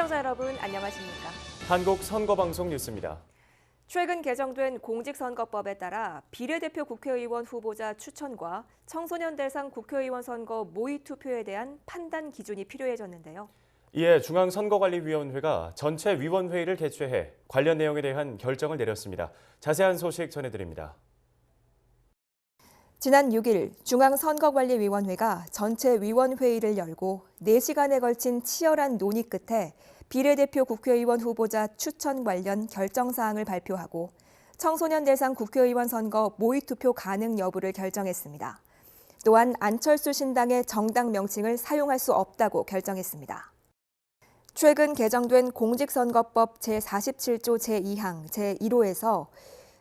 시청자 여러분 안녕하십니까? 한국 선거방송 뉴스입니다. 최근 개정된 공직선거법에 따라 비례대표 국회의원 후보자 추천과 청소년 대상 국회의원 선거 모의투표에 대한 판단 기준이 필요해졌는데요. 이에 중앙선거관리위원회가 전체 위원회의를 개최해 관련 내용에 대한 결정을 내렸습니다. 자세한 소식 전해드립니다. 지난 6일 중앙선거관리위원회가 전체 위원회의를 열고 4시간에 걸친 치열한 논의 끝에 비례대표 국회의원 후보자 추천 관련 결정사항을 발표하고 청소년 대상 국회의원 선거 모의투표 가능 여부를 결정했습니다. 또한 안철수 신당의 정당 명칭을 사용할 수 없다고 결정했습니다. 최근 개정된 공직선거법 제47조 제2항 제1호에서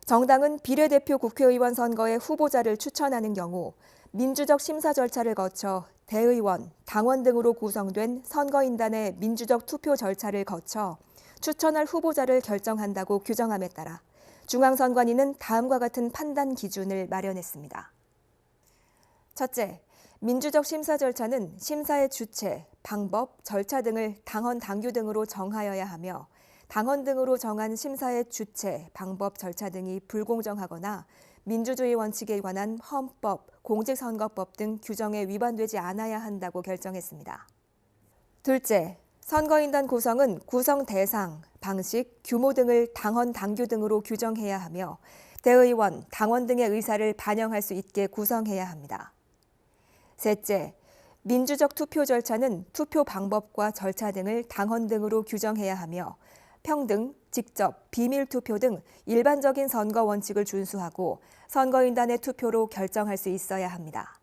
정당은 비례대표 국회의원 선거에 후보자를 추천하는 경우 민주적 심사 절차를 거쳐 대의원, 당원 등으로 구성된 선거인단의 민주적 투표 절차를 거쳐 추천할 후보자를 결정한다고 규정함에 따라 중앙선관위는 다음과 같은 판단 기준을 마련했습니다. 첫째, 민주적 심사 절차는 심사의 주체, 방법, 절차 등을 당헌 당규 등으로 정하여야 하며 당헌 등으로 정한 심사의 주체, 방법, 절차 등이 불공정하거나 민주주의 원칙에 관한 헌법, 공직선거법 등 규정에 위반되지 않아야 한다고 결정했습니다. 둘째, 선거인단 구성은 구성 대상, 방식, 규모 등을 당헌 당규 등으로 규정해야 하며 대의원, 당원 등의 의사를 반영할 수 있게 구성해야 합니다. 셋째, 민주적 투표 절차는 투표 방법과 절차 등을 당헌 등으로 규정해야 하며 평등, 직접, 비밀 투표 등 일반적인 선거 원칙을 준수하고 선거인단의 투표로 결정할 수 있어야 합니다.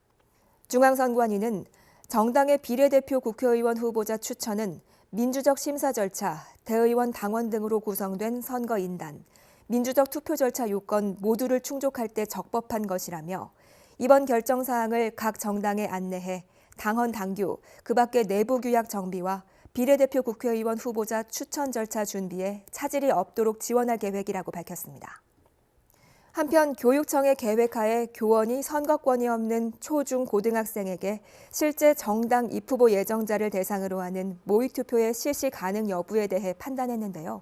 중앙선관위는 정당의 비례대표 국회의원 후보자 추천은 민주적 심사 절차, 대의원 당원 등으로 구성된 선거인단, 민주적 투표 절차 요건 모두를 충족할 때 적법한 것이라며 이번 결정사항을 각 정당에 안내해 당헌 당규, 그 밖의 내부 규약 정비와 비례대표 국회의원 후보자 추천 절차 준비에 차질이 없도록 지원할 계획이라고 밝혔습니다. 한편 교육청의 계획하에 교원이 선거권이 없는 초, 중, 고등학생에게 실제 정당 입후보 예정자를 대상으로 하는 모의투표의 실시 가능 여부에 대해 판단했는데요.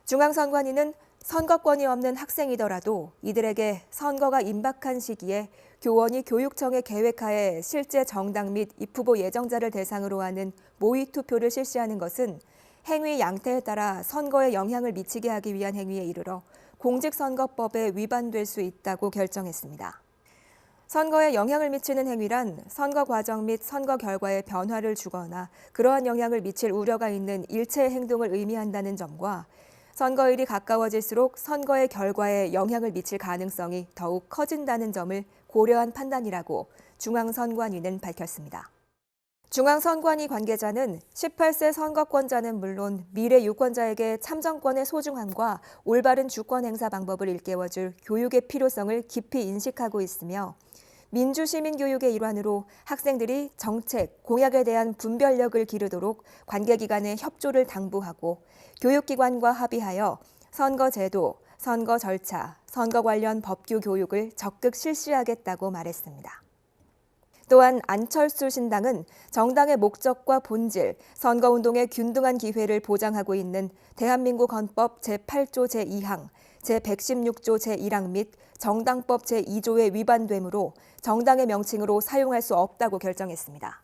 중앙선관위는 선거권이 없는 학생이더라도 이들에게 선거가 임박한 시기에 교원이 교육청의 계획하에 실제 정당 및 입후보 예정자를 대상으로 하는 모의투표를 실시하는 것은 행위 양태에 따라 선거에 영향을 미치게 하기 위한 행위에 이르러 공직선거법에 위반될 수 있다고 결정했습니다. 선거에 영향을 미치는 행위란 선거 과정 및 선거 결과에 변화를 주거나 그러한 영향을 미칠 우려가 있는 일체의 행동을 의미한다는 점과 선거일이 가까워질수록 선거의 결과에 영향을 미칠 가능성이 더욱 커진다는 점을 고려한 판단이라고 중앙선관위는 밝혔습니다. 중앙선관위 관계자는 18세 선거권자는 물론 미래 유권자에게 참정권의 소중함과 올바른 주권 행사 방법을 일깨워줄 교육의 필요성을 깊이 인식하고 있으며 민주시민교육의 일환으로 학생들이 정책, 공약에 대한 분별력을 기르도록 관계기관의 협조를 당부하고 교육기관과 합의하여 선거제도, 선거 절차, 선거 관련 법규 교육을 적극 실시하겠다고 말했습니다. 또한 안철수 신당은 정당의 목적과 본질, 선거운동의 균등한 기회를 보장하고 있는 대한민국 헌법 제8조 제2항, 제116조 제1항 및 정당법 제2조에 위반되므로 정당의 명칭으로 사용할 수 없다고 결정했습니다.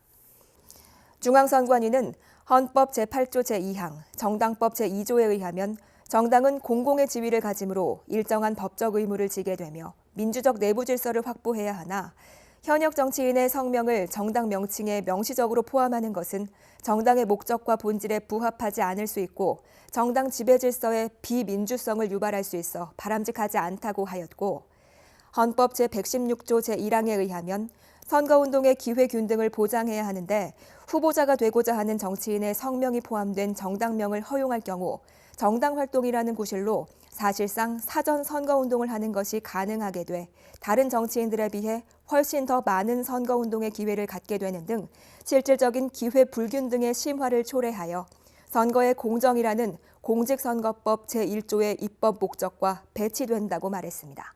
중앙선관위는 헌법 제8조 제2항, 정당법 제2조에 의하면 정당은 공공의 지위를 가지므로 일정한 법적 의무를 지게 되며 민주적 내부 질서를 확보해야 하나 현역 정치인의 성명을 정당 명칭에 명시적으로 포함하는 것은 정당의 목적과 본질에 부합하지 않을 수 있고 정당 지배 질서의 비민주성을 유발할 수 있어 바람직하지 않다고 하였고 헌법 제116조 제1항에 의하면 선거운동의 기회 균등을 보장해야 하는데 후보자가 되고자 하는 정치인의 성명이 포함된 정당명을 허용할 경우 정당 활동이라는 구실로 사실상 사전 선거운동을 하는 것이 가능하게 돼 다른 정치인들에 비해 훨씬 더 많은 선거운동의 기회를 갖게 되는 등 실질적인 기회 불균등의 심화를 초래하여 선거의 공정이라는 공직선거법 제1조의 입법 목적과 배치된다고 말했습니다.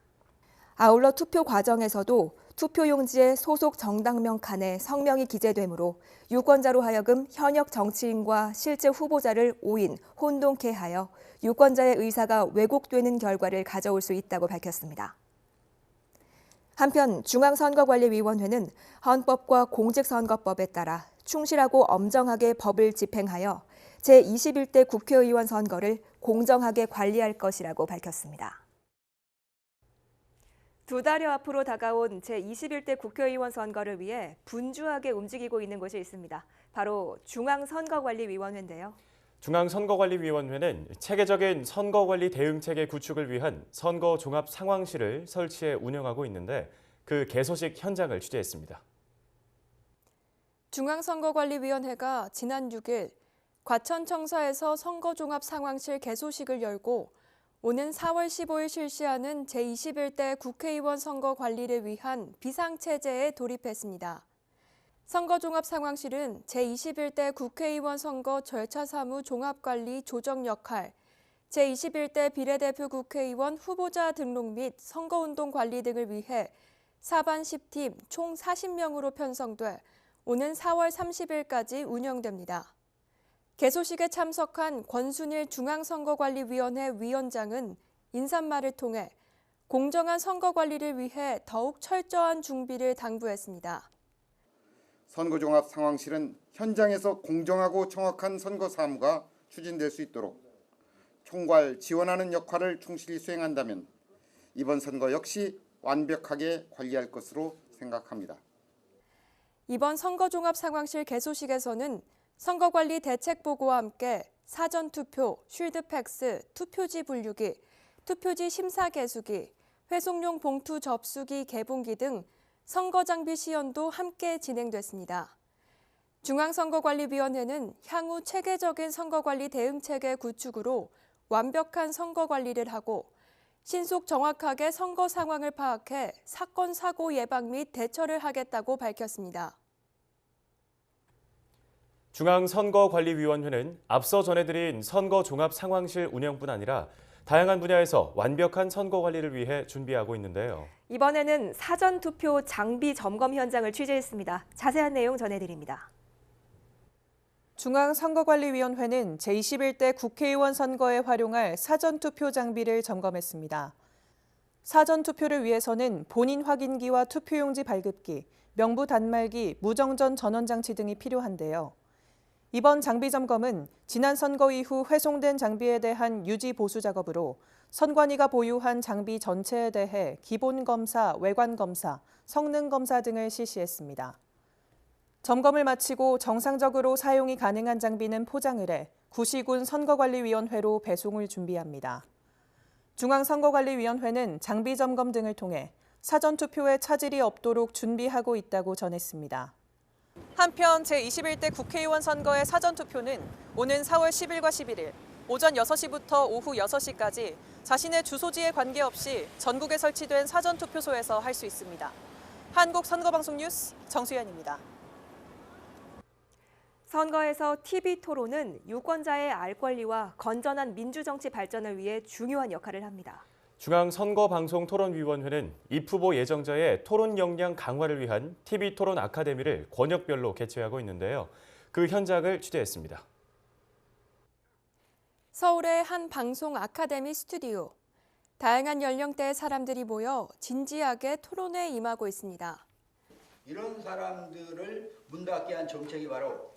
아울러 투표 과정에서도 투표용지에 소속 정당명 칸에 성명이 기재되므로 유권자로 하여금 현역 정치인과 실제 후보자를 오인, 혼동케 하여 유권자의 의사가 왜곡되는 결과를 가져올 수 있다고 밝혔습니다. 한편 중앙선거관리위원회는 헌법과 공직선거법에 따라 충실하고 엄정하게 법을 집행하여 제21대 국회의원 선거를 공정하게 관리할 것이라고 밝혔습니다. 두 달여 앞으로 다가온 제21대 국회의원 선거를 위해 분주하게 움직이고 있는 곳이 있습니다. 바로 중앙선거관리위원회인데요. 중앙선거관리위원회는 체계적인 선거관리 대응체계 구축을 위한 선거종합상황실을 설치해 운영하고 있는데 그 개소식 현장을 취재했습니다. 중앙선거관리위원회가 지난 6일 과천청사에서 선거종합상황실 개소식을 열고 오는 4월 15일 실시하는 제21대 국회의원 선거 관리를 위한 비상체제에 돌입했습니다. 선거종합상황실은 제21대 국회의원 선거 절차사무 종합관리 조정 역할, 제21대 비례대표 국회의원 후보자 등록 및 선거운동 관리 등을 위해 사반 10팀 총 40명으로 편성돼 오는 4월 30일까지 운영됩니다. 개소식에 참석한 권순일 중앙선거관리위원회 위원장은 인사말을 통해 공정한 선거 관리를 위해 더욱 철저한 준비를 당부했습니다. 선거종합상황실은 현장에서 공정하고 정확한 선거 사무가 추진될 수 있도록 총괄 지원하는 역할을 충실히 수행한다면 이번 선거 역시 완벽하게 관리할 것으로 생각합니다. 이번 선거종합상황실 개소식에서는 선거관리 대책보고와 함께 사전투표, 쉴드팩스, 투표지 분류기, 투표지 심사 개수기, 회송용 봉투 접수기 개봉기 등 선거장비 시연도 함께 진행됐습니다. 중앙선거관리위원회는 향후 체계적인 선거관리 대응체계 구축으로 완벽한 선거관리를 하고 신속 정확하게 선거 상황을 파악해 사건, 사고 예방 및 대처를 하겠다고 밝혔습니다. 중앙선거관리위원회는 앞서 전해드린 선거종합상황실 운영뿐 아니라 다양한 분야에서 완벽한 선거 관리를 위해 준비하고 있는데요. 이번에는 사전투표 장비 점검 현장을 취재했습니다. 자세한 내용 전해드립니다. 중앙선거관리위원회는 제21대 국회의원 선거에 활용할 사전투표 장비를 점검했습니다. 사전투표를 위해서는 본인 확인기와 투표용지 발급기, 명부 단말기, 무정전 전원장치 등이 필요한데요. 이번 장비 점검은 지난 선거 이후 훼손된 장비에 대한 유지 보수 작업으로 선관위가 보유한 장비 전체에 대해 기본 검사, 외관 검사, 성능 검사 등을 실시했습니다. 점검을 마치고 정상적으로 사용이 가능한 장비는 포장을 해 구시군 선거관리위원회로 배송을 준비합니다. 중앙선거관리위원회는 장비 점검 등을 통해 사전투표에 차질이 없도록 준비하고 있다고 전했습니다. 한편 제21대 국회의원 선거의 사전투표는 오는 4월 10일과 11일 오전 6시부터 오후 6시까지 자신의 주소지에 관계없이 전국에 설치된 사전투표소에서 할 수 있습니다. 한국선거방송 뉴스 정수연입니다. 선거에서 TV 토론은 유권자의 알 권리와 건전한 민주정치 발전을 위해 중요한 역할을 합니다. 중앙선거방송토론위원회는 입 후보 예정자의 토론 역량 강화를 위한 TV토론 아카데미를 권역별로 개최하고 있는데요. 그 현장을 취재했습니다. 서울의 한 방송 아카데미 스튜디오. 다양한 연령대의 사람들이 모여 진지하게 토론에 임하고 있습니다. 이런 사람들을 문 닫게 한 정책이 바로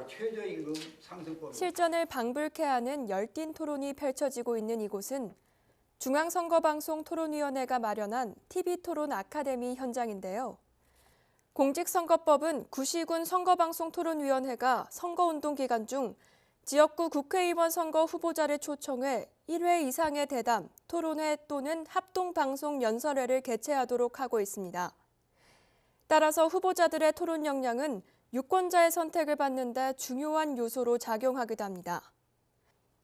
최저임금 상승법. 실전을 방불케 하는 열띤 토론이 펼쳐지고 있는 이곳은 중앙선거방송 토론위원회가 마련한 TV토론 아카데미 현장인데요. 공직선거법은 구시군 선거방송토론위원회가 선거운동 기간 중 지역구 국회의원 선거 후보자를 초청해 1회 이상의 대담, 토론회 또는 합동방송 연설회를 개최하도록 하고 있습니다. 따라서 후보자들의 토론 역량은 유권자의 선택을 받는 데 중요한 요소로 작용하기도 합니다.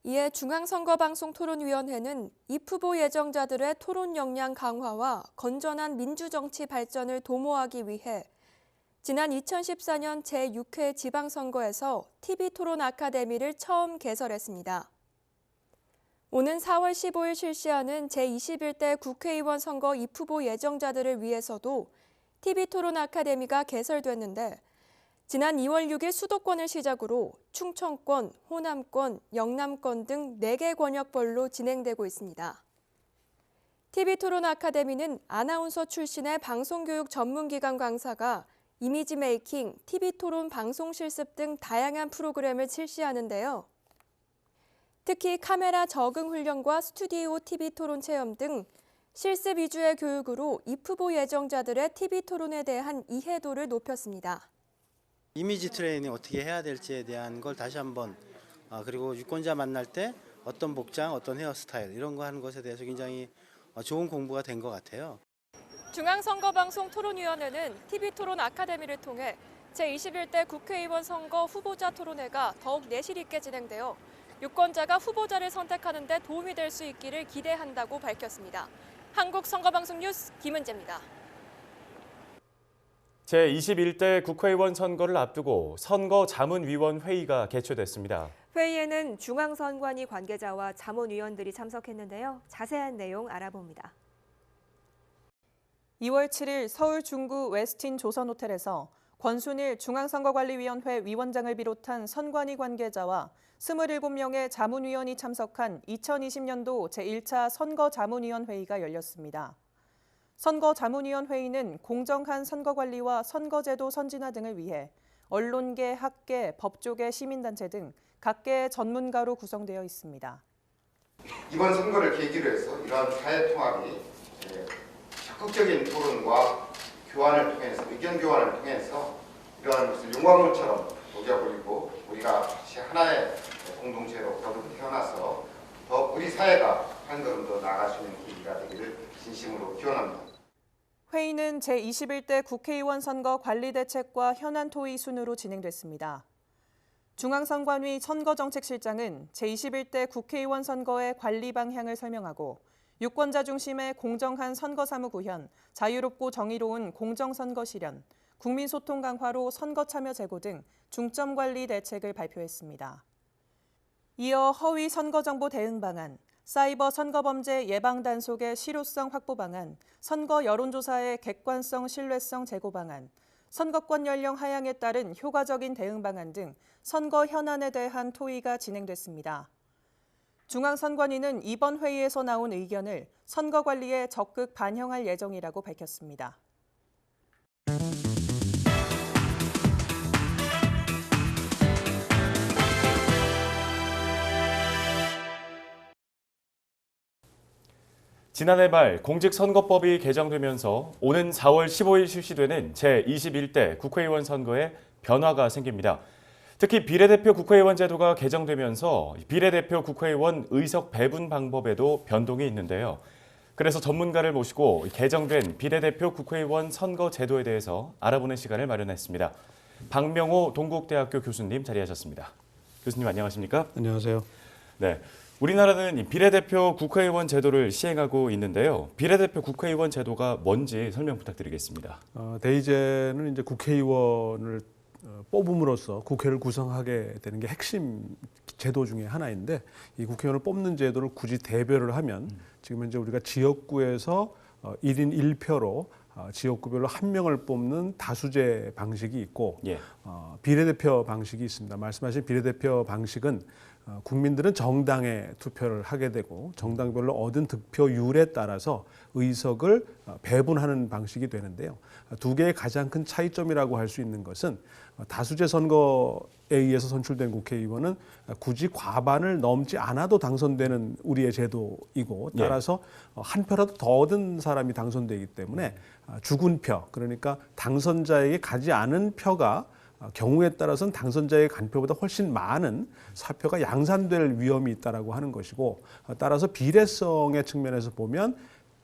이에 중앙선거방송토론위원회는 입 후보 예정자들의 토론 역량 강화와 건전한 민주정치 발전을 도모하기 위해 지난 2014년 제6회 지방선거에서 TV토론 아카데미를 처음 개설했습니다. 오는 4월 15일 실시하는 제21대 국회의원 선거 입후보 예정자들을 위해서도 TV토론 아카데미가 개설됐는데 지난 2월 6일 수도권을 시작으로 충청권, 호남권, 영남권 등 4개 권역별로 진행되고 있습니다. TV토론 아카데미는 아나운서 출신의 방송교육 전문기관 강사가 이미지 메이킹, TV토론 방송 실습 등 다양한 프로그램을 실시하는데요. 특히 카메라 적응 훈련과 스튜디오 TV토론 체험 등 실습 위주의 교육으로 입후보 예정자들의 TV토론에 대한 이해도를 높였습니다. 이미지 트레이닝 어떻게 해야 될지에 대한 걸 다시 한번 그리고 유권자 만날 때 어떤 복장, 어떤 헤어스타일 이런 거 하는 것에 대해서 굉장히 좋은 공부가 된 것 같아요. 중앙선거방송 토론위원회는 TV토론 아카데미를 통해 제21대 국회의원 선거 후보자 토론회가 더욱 내실 있게 진행되어 유권자가 후보자를 선택하는 데 도움이 될 수 있기를 기대한다고 밝혔습니다. 한국선거방송 뉴스 김은재입니다. 제21대 국회의원 선거를 앞두고 선거자문위원회의가 개최됐습니다. 회의에는 중앙선관위 관계자와 자문위원들이 참석했는데요. 자세한 내용 알아봅니다. 2월 7일 서울 중구 웨스틴 조선호텔에서 권순일 중앙선거관리위원회 위원장을 비롯한 선관위 관계자와 27명의 자문위원이 참석한 2020년도 제1차 선거자문위원회의가 열렸습니다. 선거자문위원회의는 공정한 선거관리와 선거제도 선진화 등을 위해 언론계, 학계, 법조계, 시민단체 등 각계의 전문가로 구성되어 있습니다. 이번 선거를 계기로 해서 이러한 사회 통합이 적극적인 토론과 교환을 통해서 의견 교환을 통해서 이러한 것을 용광로처럼 녹여버리고 우리가 다시 하나의 공동체로 거듭 태어나서 더 우리 사회가 한 걸음 더 나아갈 수 있는 계기가 되기를 진심으로 기원합니다. 회의는 제21대 국회의원 선거 관리대책과 현안 토의 순으로 진행됐습니다. 중앙선관위 선거정책실장은 제21대 국회의원 선거의 관리 방향을 설명하고 유권자 중심의 공정한 선거사무 구현, 자유롭고 정의로운 공정선거 실현, 국민소통 강화로 선거 참여 제고 등 중점 관리 대책을 발표했습니다. 이어 허위 선거정보 대응 방안, 사이버 선거범죄 예방 단속의 실효성 확보 방안, 선거 여론조사의 객관성 신뢰성 제고 방안, 선거권 연령 하향에 따른 효과적인 대응 방안 등 선거 현안에 대한 토의가 진행됐습니다. 중앙선관위는 이번 회의에서 나온 의견을 선거 관리에 적극 반영할 예정이라고 밝혔습니다. 지난해 말 공직선거법이 개정되면서 오는 4월 15일 실시되는 제21대 국회의원 선거에 변화가 생깁니다. 특히 비례대표 국회의원 제도가 개정되면서 비례대표 국회의원 의석 배분 방법에도 변동이 있는데요. 그래서 전문가를 모시고 개정된 비례대표 국회의원 선거 제도에 대해서 알아보는 시간을 마련했습니다. 박명호 동국대학교 교수님 자리하셨습니다. 교수님 안녕하십니까? 안녕하세요. 네. 우리나라는 비례대표 국회의원 제도를 시행하고 있는데요. 비례대표 국회의원 제도가 뭔지 설명 부탁드리겠습니다. 대의제는 이제 국회의원을 뽑음으로써 국회를 구성하게 되는 게 핵심 제도 중에 하나인데 이 국회의원을 뽑는 제도를 굳이 대별을 하면 지금 현재 우리가 지역구에서 1인 1표로 지역구별로 한 명을 뽑는 다수제 방식이 있고 비례대표 방식이 있습니다. 말씀하신 비례대표 방식은 국민들은 정당에 투표를 하게 되고 정당별로 얻은 득표율에 따라서 의석을 배분하는 방식이 되는데요. 두 개의 가장 큰 차이점이라고 할 수 있는 것은 다수제 선거에 의해서 선출된 국회의원은 굳이 과반을 넘지 않아도 당선되는 우리의 제도이고 따라서 한 표라도 더 얻은 사람이 당선되기 때문에 죽은 표, 그러니까 당선자에게 가지 않은 표가 경우에 따라서는 당선자의 간표보다 훨씬 많은 사표가 양산될 위험이 있다라고 하는 것이고 따라서 비례성의 측면에서 보면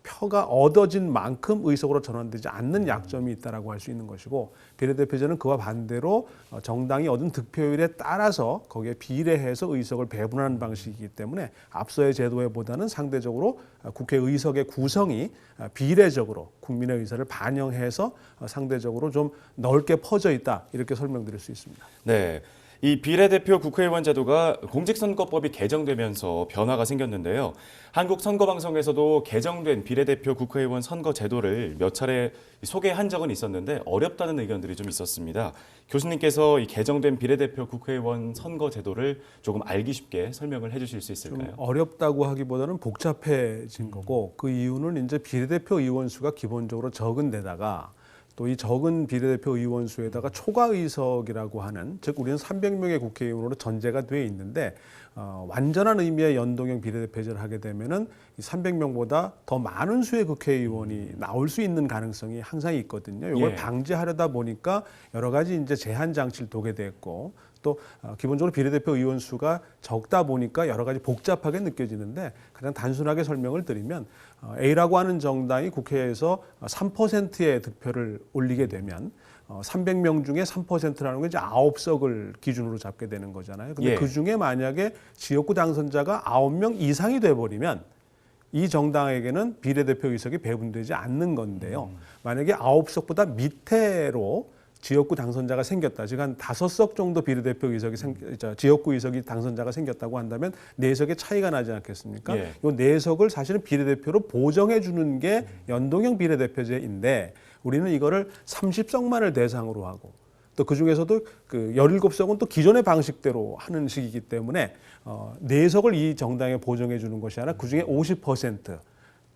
표가 얻어진 만큼 의석으로 전환되지 않는 약점이 있다라고 할 수 있는 것이고 비례대표제는 그와 반대로 정당이 얻은 득표율에 따라서 거기에 비례해서 의석을 배분하는 방식이기 때문에 앞서의 제도보다는 상대적으로 국회 의석의 구성이 비례적으로 국민의 의사를 반영해서 상대적으로 좀 넓게 퍼져 있다 이렇게 설명드릴 수 있습니다. 네. 이 비례대표 국회의원 제도가 공직선거법이 개정되면서 변화가 생겼는데요. 한국선거방송에서도 개정된 비례대표 국회의원 선거 제도를 몇 차례 소개한 적은 있었는데 어렵다는 의견들이 좀 있었습니다. 교수님께서 이 개정된 비례대표 국회의원 선거 제도를 조금 알기 쉽게 설명을 해주실 수 좀 있을까요? 어렵다고 하기보다는 복잡해진 거고 그 이유는 이제 비례대표 의원 수가 기본적으로 적은 데다가 또 이 적은 비례대표 의원 수에다가 초과 의석이라고 하는, 즉 우리는 300명의 국회의원으로 전제가 돼 있는데 완전한 의미의 연동형 비례대표제를 하게 되면은 이 300명보다 더 많은 수의 국회의원이 나올 수 있는 가능성이 항상 있거든요. 이걸 예. 방지하려다 보니까 여러 가지 이제 제한 장치를 두게 됐고, 또 기본적으로 비례대표 의원 수가 적다 보니까 여러 가지 복잡하게 느껴지는데, 그냥 단순하게 설명을 드리면 A라고 하는 정당이 국회에서 3%의 득표를 올리게 되면 300명 중에 3%라는 건 이제 9석을 기준으로 잡게 되는 거잖아요. 근데 예. 그 중에 만약에 지역구 당선자가 9명 이상이 돼버리면 이 정당에게는 비례대표 의석이 배분되지 않는 건데요. 만약에 9석보다 밑으로 지역구 당선자가 생겼다. 즉 한 5석 정도 비례대표 의석이 지역구 의석이 당선자가 생겼다고 한다면 4석의 차이가 나지 않겠습니까? 예. 이 4석을 사실은 비례대표로 보정해 주는 게 연동형 비례대표제인데, 우리는 이거를 30석만을 대상으로 하고 또 그중에서도 그 17석은 또 기존의 방식대로 하는 식이기 때문에 4석을 이 정당에 보정해 주는 것이 아니라 그중에 50%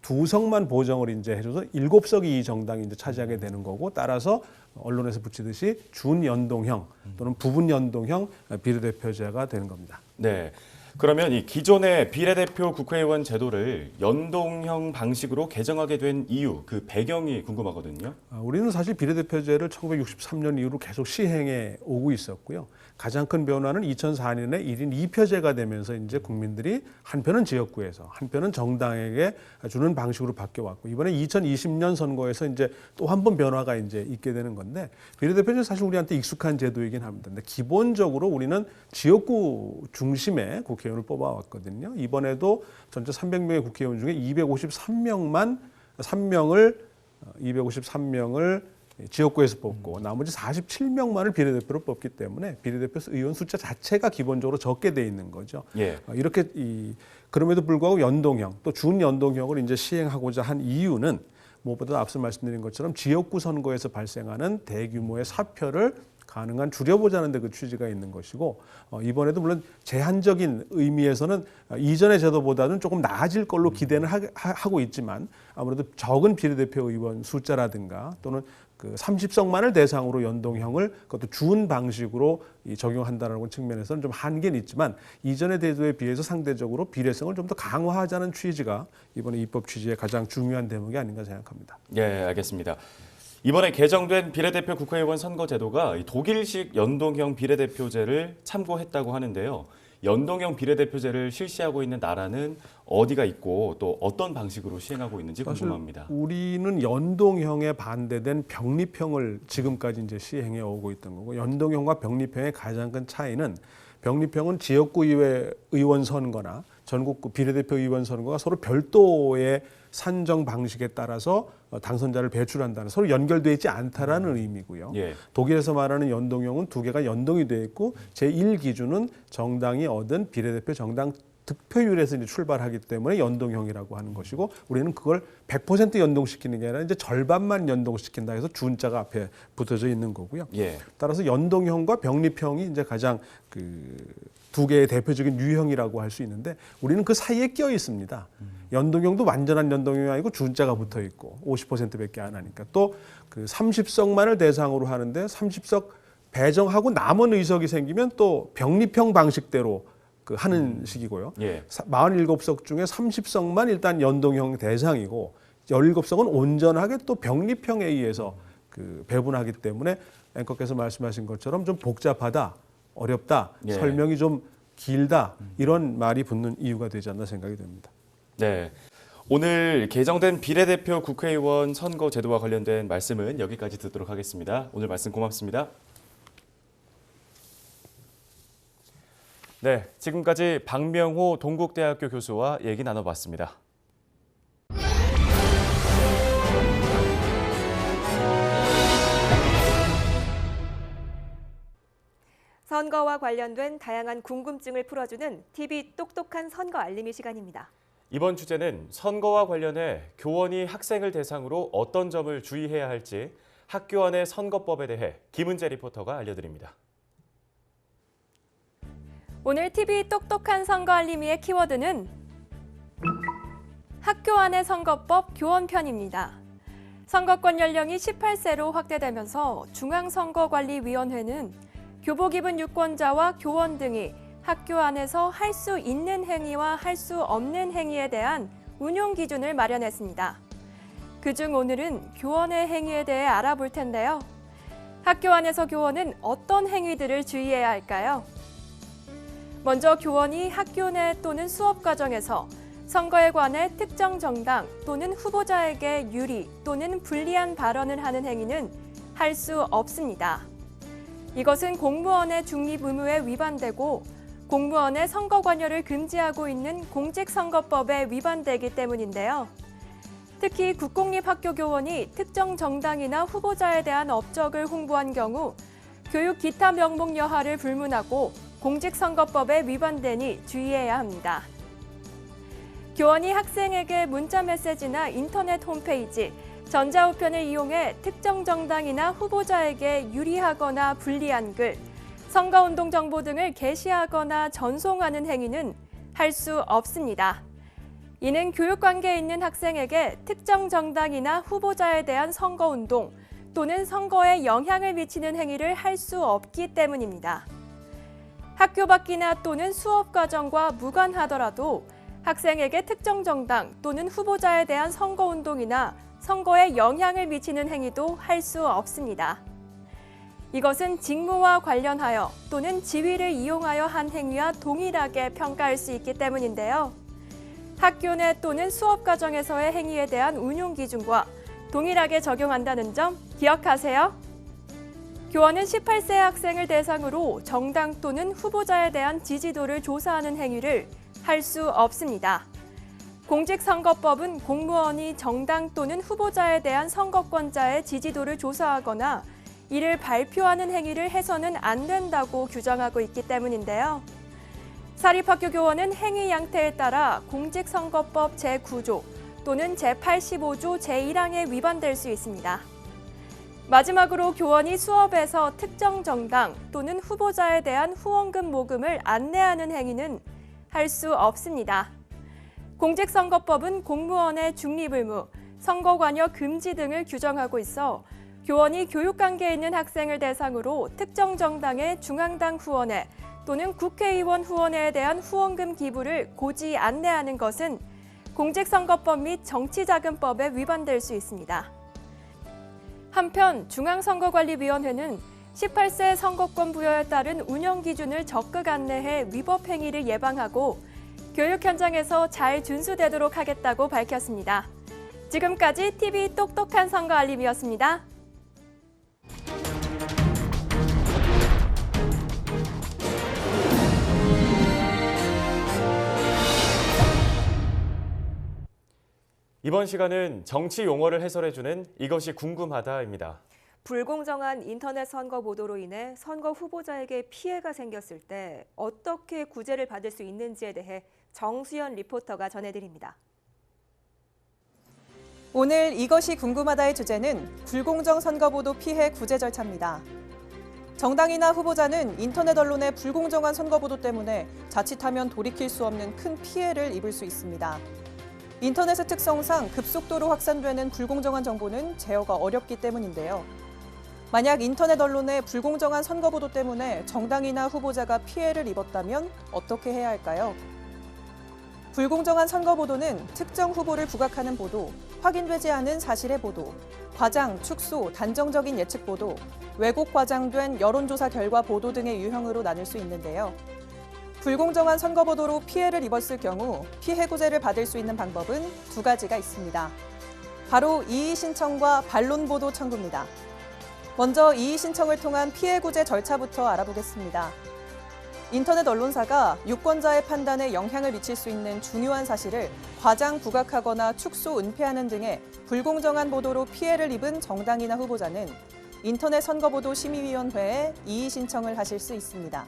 2석만 보정을 이제 해줘서 7석이 이 정당이 이제 차지하게 되는 거고, 따라서 언론에서 붙이듯이 준연동형 또는 부분 연동형 비례대표제가 되는 겁니다. 네. 그러면 이 기존의 비례대표 국회의원 제도를 연동형 방식으로 개정하게 된 이유, 그 배경이 궁금하거든요. 우리는 사실 비례대표제를 1963년 이후로 계속 시행해 오고 있었고요. 가장 큰 변화는 2004년에 1인 2표제가 되면서 이제 국민들이 한 표는 지역구에서 한 표는 정당에게 주는 방식으로 바뀌어 왔고, 이번에 2020년 선거에서 이제 또 한 번 변화가 이제 있게 되는 건데, 비례대표제는 사실 우리한테 익숙한 제도이긴 합니다. 근데 기본적으로 우리는 지역구 중심의 국회의원을 뽑아왔거든요. 이번에도 전체 300명의 국회의원 중에 253명을 지역구에서 뽑고 나머지 47명만을 비례대표로 뽑기 때문에 비례대표 의원 숫자 자체가 기본적으로 적게 돼 있는 거죠. 예. 이렇게 그럼에도 불구하고 연동형 또 준연동형을 이제 시행하고자 한 이유는 무엇보다 앞서 말씀드린 것처럼 지역구 선거에서 발생하는 대규모의 사표를 가능한 줄여보자는 데 그 취지가 있는 것이고, 이번에도 물론 제한적인 의미에서는 이전의 제도보다는 조금 나아질 걸로 기대는 하고 있지만, 아무래도 적은 비례대표 의원 숫자라든가 또는 그 30석만을 대상으로 연동형을 그것도 준 방식으로 적용한다는 측면에서는 좀 한계는 있지만, 이전의 제도에 비해서 상대적으로 비례성을 좀 더 강화하자는 취지가 이번에 입법 취지의 가장 중요한 대목이 아닌가 생각합니다. 예, 알겠습니다. 이번에 개정된 비례대표 국회의원 선거 제도가 독일식 연동형 비례대표제를 참고했다고 하는데요. 연동형 비례대표제를 실시하고 있는 나라는 어디가 있고 또 어떤 방식으로 시행하고 있는지 궁금합니다. 우리는 연동형에 반대된 병립형을 지금까지 이제 시행해 오고 있던 거고, 연동형과 병립형의 가장 큰 차이는, 병립형은 지역구 의원 선거나 전국구 비례대표 의원 선거가 서로 별도의 산정 방식에 따라서 당선자를 배출한다는, 서로 연결되어 있지 않다라는 의미고요. 예. 독일에서 말하는 연동형은 두 개가 연동이 되어 있고, 제1기준은 정당이 얻은 비례대표 정당 득표율에서 이제 출발하기 때문에 연동형이라고 하는 것이고, 우리는 그걸 100% 연동시키는 게 아니라 이제 절반만 연동시킨다 해서 준자가 앞에 붙어져 있는 거고요. 예. 따라서 연동형과 병립형이 이제 가장 두 개의 대표적인 유형이라고 할 수 있는데, 우리는 그 사이에 껴 있습니다. 연동형도 완전한 연동형이 아니고 준자가 붙어 있고 50%밖에 안 하니까, 또 그 30석만을 대상으로 하는데 30석 배정하고 남은 의석이 생기면 또 병립형 방식대로 하는 식이고요. 예. 47석 중에 30석만 일단 연동형 대상이고 17석은 온전하게 또 병립형에 의해서 배분하기 때문에 앵커께서 말씀하신 것처럼 좀 복잡하다, 어렵다, 예. 설명이 좀 길다, 이런 말이 붙는 이유가 되지 않나 생각이 됩니다. 네. 오늘 개정된 비례대표 국회의원 선거 제도와 관련된 말씀은 여기까지 듣도록 하겠습니다. 오늘 말씀 고맙습니다. 네, 지금까지 박명호 동국대학교 교수와 얘기 나눠봤습니다. 선거 선거와 관련된 다양한 궁금증을 풀어주는 TV 똑똑한 선거 알림이 시간입니다. 이번 주제는 선거와 관련해 교원이 학생을 대상으로 어떤 점을 주의해야 할지 학교 안의 선거법에 대해 김은재 리포터가 알려드립니다. 오늘 TV 똑똑한 선거 알림이의 키워드는 학교 안의 선거법 교원편입니다. 선거권 연령이 18세로 확대되면서 중앙선거관리위원회는 교복 입은 유권자와 교원 등이 학교 안에서 할 수 있는 행위와 할 수 없는 행위에 대한 운용 기준을 마련했습니다. 그중 오늘은 교원의 행위에 대해 알아볼 텐데요. 학교 안에서 교원은 어떤 행위들을 주의해야 할까요? 먼저 교원이 학교 내 또는 수업 과정에서 선거에 관해 특정 정당 또는 후보자에게 유리 또는 불리한 발언을 하는 행위는 할 수 없습니다. 이것은 공무원의 중립 의무에 위반되고 공무원의 선거 관여를 금지하고 있는 공직선거법에 위반되기 때문인데요. 특히 국공립학교교원이 특정 정당이나 후보자에 대한 업적을 홍보한 경우 교육 기타 명목 여하를 불문하고 공직선거법에 위반되니 주의해야 합니다. 교원이 학생에게 문자 메시지나 인터넷 홈페이지, 전자우편을 이용해 특정 정당이나 후보자에게 유리하거나 불리한 글, 선거운동 정보 등을 게시하거나 전송하는 행위는 할 수 없습니다. 이는 교육관계에 있는 학생에게 특정 정당이나 후보자에 대한 선거운동 또는 선거에 영향을 미치는 행위를 할 수 없기 때문입니다. 학교 밖이나 또는 수업 과정과 무관하더라도 학생에게 특정 정당 또는 후보자에 대한 선거운동이나 선거에 영향을 미치는 행위도 할 수 없습니다. 이것은 직무와 관련하여 또는 지위를 이용하여 한 행위와 동일하게 평가할 수 있기 때문인데요. 학교 내 또는 수업 과정에서의 행위에 대한 운용 기준과 동일하게 적용한다는 점 기억하세요. 교원은 18세 학생을 대상으로 정당 또는 후보자에 대한 지지도를 조사하는 행위를 할 수 없습니다. 공직선거법은 공무원이 정당 또는 후보자에 대한 선거권자의 지지도를 조사하거나 이를 발표하는 행위를 해서는 안 된다고 규정하고 있기 때문인데요. 사립학교 교원은 행위 양태에 따라 공직선거법 제9조 또는 제85조 제1항에 위반될 수 있습니다. 마지막으로 교원이 수업에서 특정 정당 또는 후보자에 대한 후원금 모금을 안내하는 행위는 할 수 없습니다. 공직선거법은 공무원의 중립의무, 선거관여 금지 등을 규정하고 있어 교원이 교육관계에 있는 학생을 대상으로 특정 정당의 중앙당 후원회 또는 국회의원 후원회에 대한 후원금 기부를 고지 안내하는 것은 공직선거법 및 정치자금법에 위반될 수 있습니다. 한편 중앙선거관리위원회는 18세 선거권 부여에 따른 운영 기준을 적극 안내해 위법 행위를 예방하고 교육 현장에서 잘 준수되도록 하겠다고 밝혔습니다. 지금까지 TV 똑똑한 선거 알림이었습니다. 이번 시간은 정치 용어를 해설해주는 이것이 궁금하다입니다. 불공정한 인터넷 선거 보도로 인해 선거 후보자에게 피해가 생겼을 때 어떻게 구제를 받을 수 있는지에 대해 정수연 리포터가 전해드립니다. 오늘 이것이 궁금하다의 주제는 불공정 선거보도 피해 구제 절차입니다. 정당이나 후보자는 인터넷 언론의 불공정한 선거보도 때문에 자칫하면 돌이킬 수 없는 큰 피해를 입을 수 있습니다. 인터넷의 특성상 급속도로 확산되는 불공정한 정보는 제어가 어렵기 때문인데요. 만약 인터넷 언론의 불공정한 선거보도 때문에 정당이나 후보자가 피해를 입었다면 어떻게 해야 할까요? 불공정한 선거보도는 특정 후보를 부각하는 보도, 확인되지 않은 사실의 보도, 과장, 축소, 단정적인 예측 보도, 왜곡 과장된 여론조사 결과 보도 등의 유형으로 나눌 수 있는데요. 불공정한 선거보도로 피해를 입었을 경우 피해 구제를 받을 수 있는 방법은 두 가지가 있습니다. 바로 이의 신청과 반론 보도 청구입니다. 먼저 이의 신청을 통한 피해 구제 절차부터 알아보겠습니다. 인터넷 언론사가 유권자의 판단에 영향을 미칠 수 있는 중요한 사실을 과장 부각하거나 축소, 은폐하는 등의 불공정한 보도로 피해를 입은 정당이나 후보자는 인터넷 선거보도 심의위원회에 이의 신청을 하실 수 있습니다.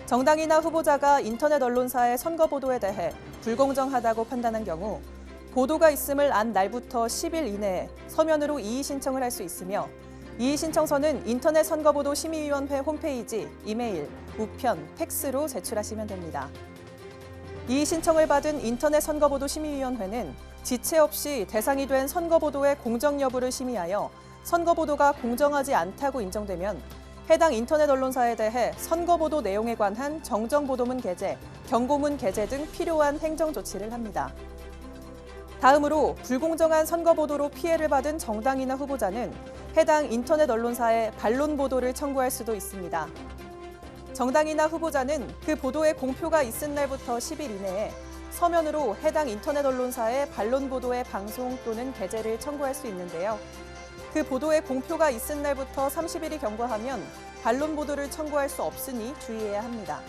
정당이나 후보자가 인터넷 언론사의 선거 보도에 대해 불공정하다고 판단한 경우 보도가 있음을 안 날부터 10일 이내에 서면으로 이의 신청을 할 수 있으며 이의 신청서는 인터넷 선거보도 심의위원회 홈페이지, 이메일, 우편, 팩스로 제출하시면 됩니다. 이의 신청을 받은 인터넷 선거보도 심의위원회는 지체 없이 대상이 된 선거보도의 공정 여부를 심의하여 선거보도가 공정하지 않다고 인정되면 해당 인터넷 언론사에 대해 선거보도 내용에 관한 정정보도문 게재, 경고문 게재 등 필요한 행정 조치를 합니다. 다음으로 불공정한 선거보도로 피해를 받은 정당이나 후보자는 해당 인터넷 언론사에 반론 보도를 청구할 수도 있습니다. 정당이나 후보자는 그 보도의 공표가 있은 날부터 10일 이내에 서면으로 해당 인터넷 언론사의 반론 보도의 방송 또는 게재를 청구할 수 있는데요. 그 보도의 공표가 있은 날부터 30일이 경과하면 반론 보도를 청구할 수 없으니 주의해야 합니다.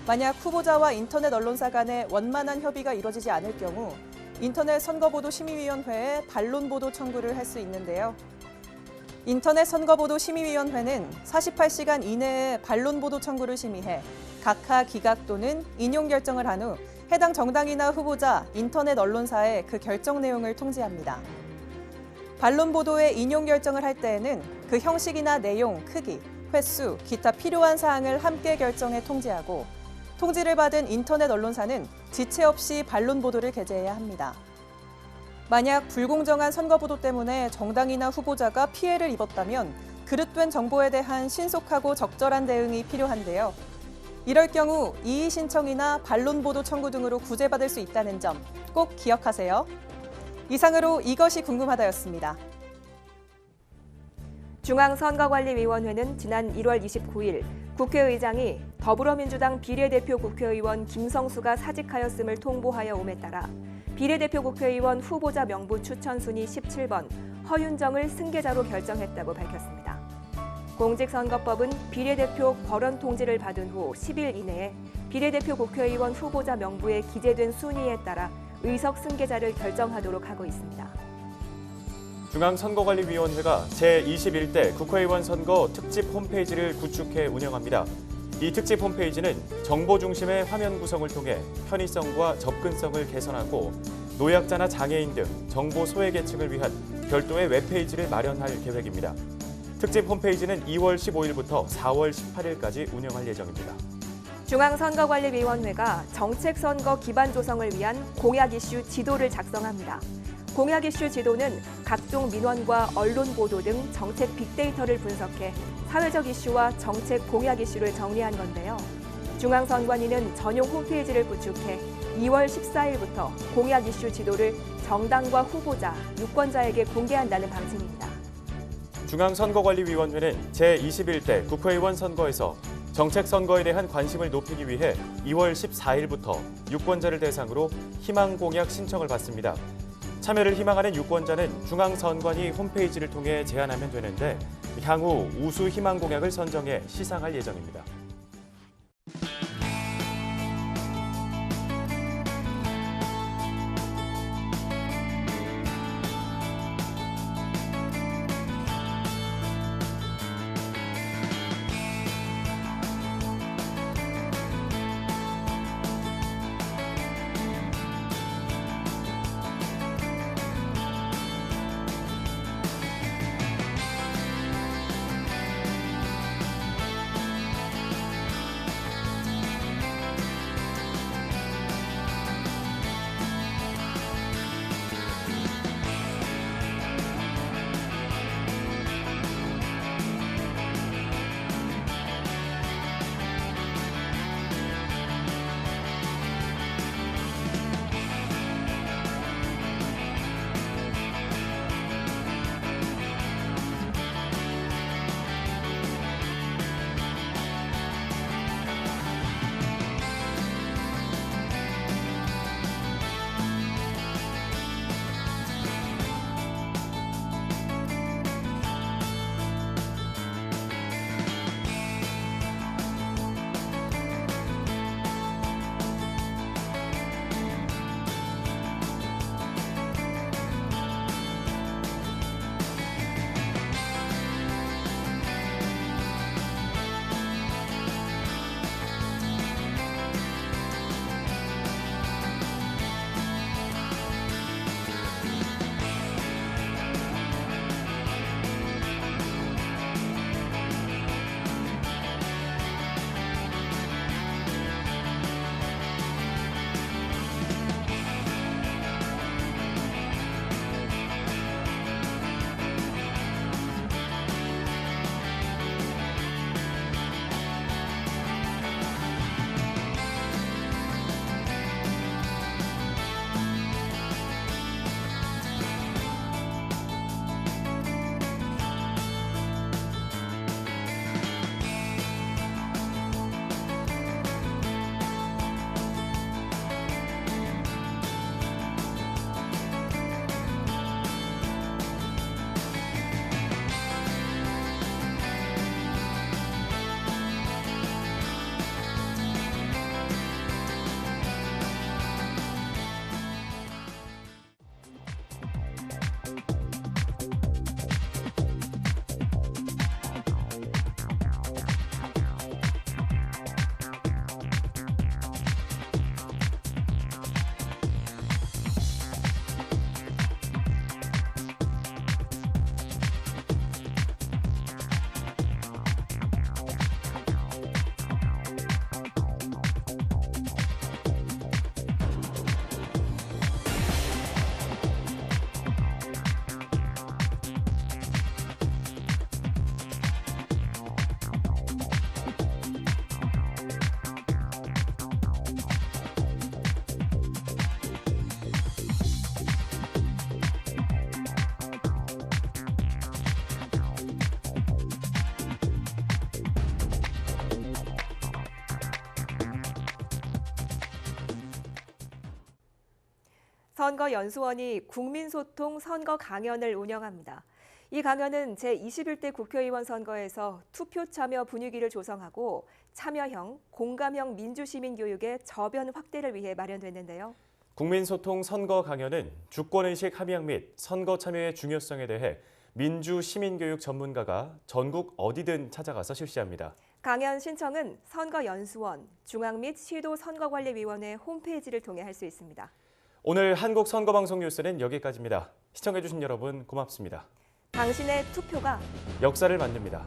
만약 후보자와 인터넷 언론사 간에 원만한 협의가 이루어지지 않을 경우 인터넷 선거보도 심의위원회에 반론 보도 청구를 할 수 있는데요. 인터넷 선거보도 심의위원회는 48시간 이내에 반론 보도 청구를 심의해 각하 기각 또는 인용 결정을 한 후 해당 정당이나 후보자, 인터넷 언론사에 그 결정 내용을 통지합니다. 반론 보도의 인용 결정을 할 때에는 그 형식이나 내용, 크기, 횟수, 기타 필요한 사항을 함께 결정해 통지하고 통지를 받은 인터넷 언론사는 지체 없이 반론 보도를 게재해야 합니다. 만약 불공정한 선거 보도 때문에 정당이나 후보자가 피해를 입었다면 그릇된 정보에 대한 신속하고 적절한 대응이 필요한데요. 이럴 경우 이의 신청이나 반론 보도 청구 등으로 구제받을 수 있다는 점 꼭 기억하세요. 이상으로 이것이 궁금하다였습니다. 중앙선거관리위원회는 지난 1월 29일 국회의장이 더불어민주당 비례대표 국회의원 김성수가 사직하였음을 통보하여 옴에 따라 비례대표 국회의원 후보자 명부 추천 순위 17번 허윤정을 승계자로 결정했다고 밝혔습니다. 공직선거법은 비례대표 거론 통지를 받은 후 10일 이내에 비례대표 국회의원 후보자 명부에 기재된 순위에 따라 의석 승계자를 결정하도록 하고 있습니다. 중앙선거관리위원회가 제21대 국회의원 선거 특집 홈페이지를 구축해 운영합니다. 이 특집 홈페이지는 정보 중심의 화면 구성을 통해 편의성과 접근성을 개선하고 노약자나 장애인 등 정보 소외계층을 위한 별도의 웹페이지를 마련할 계획입니다. 특집 홈페이지는 2월 15일부터 4월 18일까지 운영할 예정입니다. 중앙선거관리위원회가 정책선거 기반 조성을 위한 공약 이슈 지도를 작성합니다. 공약 이슈 지도는 각종 민원과 언론 보도 등 정책 빅데이터를 분석해 사회적 이슈와 정책 공약 이슈를 정리한 건데요. 중앙선관위는 전용 홈페이지를 구축해 2월 14일부터 공약 이슈 지도를 정당과 후보자, 유권자에게 공개한다는 방침입니다. 중앙선거관리위원회는 제21대 국회의원 선거에서 정책 선거에 대한 관심을 높이기 위해 2월 14일부터 유권자를 대상으로 희망 공약 신청을 받습니다. 참여를 희망하는 유권자는 중앙선관위 홈페이지를 통해 제안하면 되는데 향후 우수 희망 공약을 선정해 시상할 예정입니다. 선거연수원이 국민소통 선거 강연을 운영합니다. 이 강연은 제21대 국회의원 선거에서 투표 참여 분위기를 조성하고 참여형, 공감형 민주시민 교육의 저변 확대를 위해 마련됐는데요. 국민소통 선거 강연은 주권의식 함양 및 선거 참여의 중요성에 대해 민주 시민교육 전문가가 전국 어디든 찾아가서 실시합니다. 강연 신청은 선거연수원, 중앙 및 시도 선거관리위원회 홈페이지를 통해 할 수 있습니다. 오늘 한국선거방송 뉴스는 여기까지입니다. 시청해주신 여러분 고맙습니다. 당신의 투표가 역사를 만듭니다.